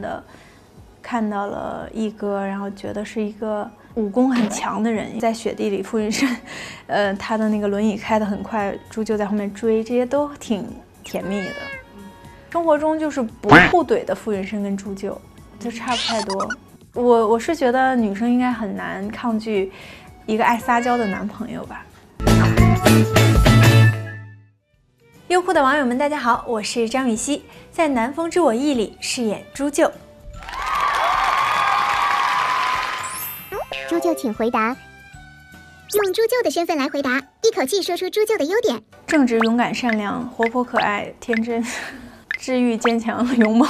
的看到了一哥，然后觉得是一个武功很强的人，在雪地里傅云深，他的那个轮椅开得很快，朱舅在后面追，这些都挺甜蜜的。生活中就是不互怼的傅云深跟朱舅就差不太多。我是觉得女生应该很难抗拒一个爱撒娇的男朋友吧。优酷的网友们，大家好，我是张雨绮，在《南风知我意》里饰演朱舅。朱舅，请回答。用朱舅的身份来回答，一口气说出朱舅的优点：正直、勇敢、善良、活泼、可爱、天真、治愈、坚强、勇猛。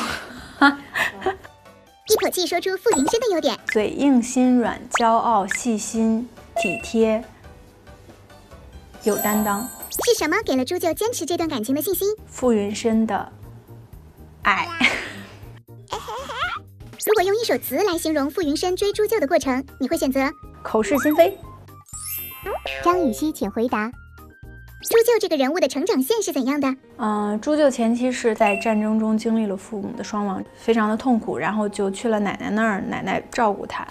一口气说出傅云深的优点：嘴硬心软、骄傲、细心、体贴、有担当。是什么给了朱舅坚持这段感情的信心？傅云深的爱。如果用一首词来形容傅云深追朱舅的过程，你会选择口是心非。张雨绮，请回答。朱舅这个人物的成长线是怎样的？朱舅前期是在战争中经历了父母的双亡，非常的痛苦，然后就去了奶奶那儿，奶奶照顾他。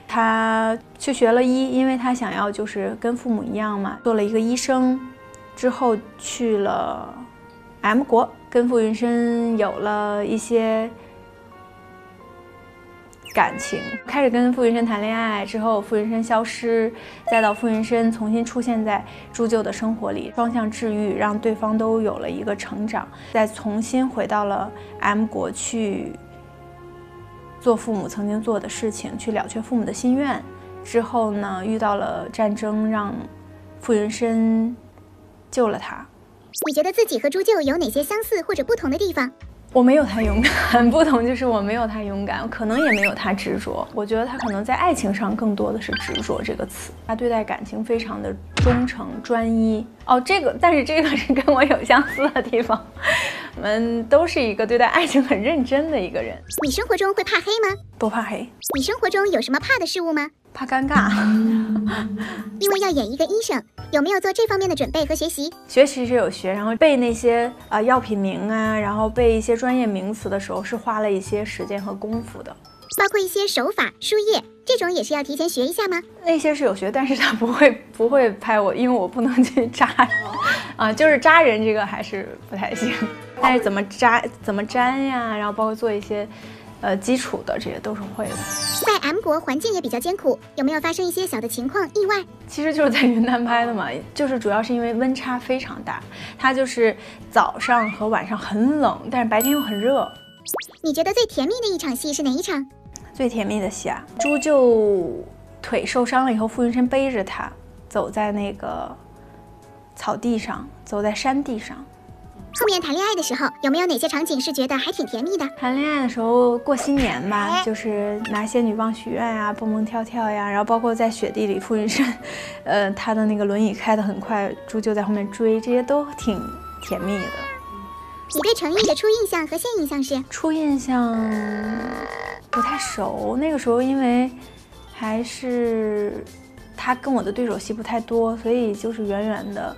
他去学了医，因为他想要就是跟父母一样嘛，做了一个医生，之后去了 M 国，跟傅云深有了一些感情，开始跟傅云深谈恋爱之后，傅云深消失，再到傅云深重新出现在朱舅的生活里，双向治愈，让对方都有了一个成长，再重新回到了 M 国去做父母曾经做的事情，去了却父母的心愿。之后呢，遇到了战争，让傅云深救了他。你觉得自己和朱舅有哪些相似或者不同的地方？我没有他勇敢，不同就是我没有他勇敢，可能也没有他执着。我觉得他可能在爱情上更多的是执着这个词，他对待感情非常的忠诚专一。但是这个是跟我有相似的地方，我们都是一个对待爱情很认真的一个人。你生活中会怕黑吗？不怕黑。你生活中有什么怕的事物吗？怕尴尬。因为要演一个医生，有没有做这方面的准备和学习？学习是有学，然后背那些药品名啊，然后背一些专业名词的时候是花了一些时间和功夫的。包括一些手法、输液这种也是要提前学一下吗？那些是有学，但是他不会拍我，因为我不能去扎就是扎人这个还是不太行。但是怎么扎、怎么粘呀，然后包括做一些基础的，这些都是会的。在 M 国环境也比较艰苦，有没有发生一些小的情况意外？其实就是在云南拍的嘛，就是主要是因为温差非常大，它就是早上和晚上很冷，但是白天又很热。你觉得最甜蜜的一场戏是哪一场？最甜蜜的戏啊，朱舅腿受伤了以后，傅云深背着他走在那个草地上，走在山地上。后面谈恋爱的时候，有没有哪些场景是觉得还挺甜蜜的？谈恋爱的时候过新年吧，就是拿仙女棒许愿呀，蹦蹦跳跳呀，然后包括在雪地里，傅云深，他的那个轮椅开得很快，朱舅在后面追，这些都挺甜蜜的。你对程毅的初印象和现印象是？初印象不太熟，那个时候因为还是他跟我的对手戏不太多，所以就是远远的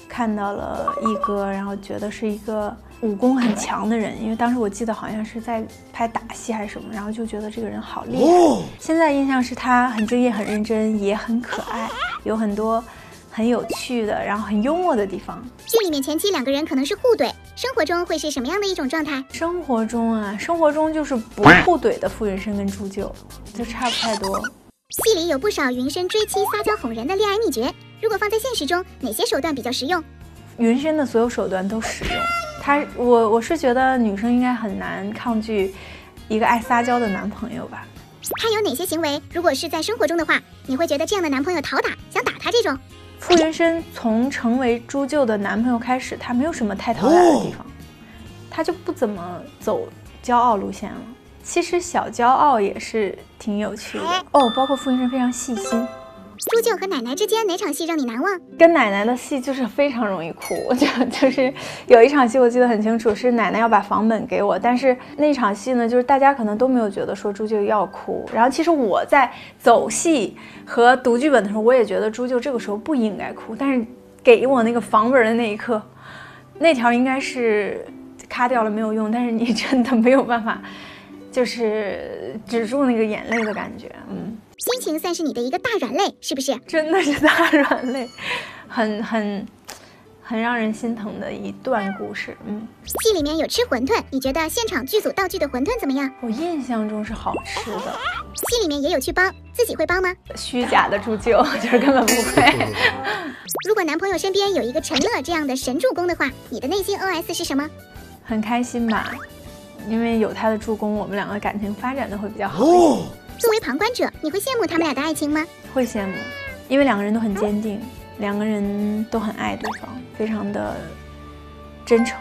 看到了一哥，然后觉得是一个武功很强的人，因为当时我记得好像是在拍打戏还是什么，然后就觉得这个人好厉害。现在印象是他很敬业、很认真，也很可爱，有很多很有趣的，然后很幽默的地方。剧里面前期两个人可能是互怼，生活中会是什么样的一种状态？生活中就是不互怼的傅云深跟朱舅就差不太多。戏里有不少云深追妻、撒娇哄人的恋爱秘诀，如果放在现实中，哪些手段比较实用？云深的所有手段都实用。我是觉得女生应该很难抗拒一个爱撒娇的男朋友吧。他有哪些行为，如果是在生活中的话，你会觉得这样的男朋友讨打，想打他这种？傅云深从成为朱舅的男朋友开始，他没有什么太讨打的地方，他就不怎么走骄傲路线了。其实小骄傲也是挺有趣的包括傅云深非常细心。朱舅和奶奶之间哪场戏让你难忘？跟奶奶的戏就是非常容易哭，就是有一场戏我记得很清楚，是奶奶要把房本给我，但是那场戏呢，就是大家可能都没有觉得说朱舅要哭，然后其实我在走戏和读剧本的时候，我也觉得朱舅这个时候不应该哭，但是给我那个房本的那一刻，那条应该是卡掉了没有用，但是你真的没有办法就是止住那个眼泪的感觉。心情算是你的一个大软肋，是不是？真的是大软肋，很让人心疼的一段故事。戏里面有吃馄饨，你觉得现场剧组道具的馄饨怎么样？我印象中是好吃的。戏里面也有去包，自己会包吗？虚假的助救，就是根本不会。如果男朋友身边有一个陈乐这样的神助攻的话，你的内心 OS 是什么？很开心吧，因为有他的助攻，我们两个感情发展的会比较好。作为旁观者，你会羡慕他们俩的爱情吗？会羡慕，因为两个人都很坚定，两个人都很爱对方，非常的真诚。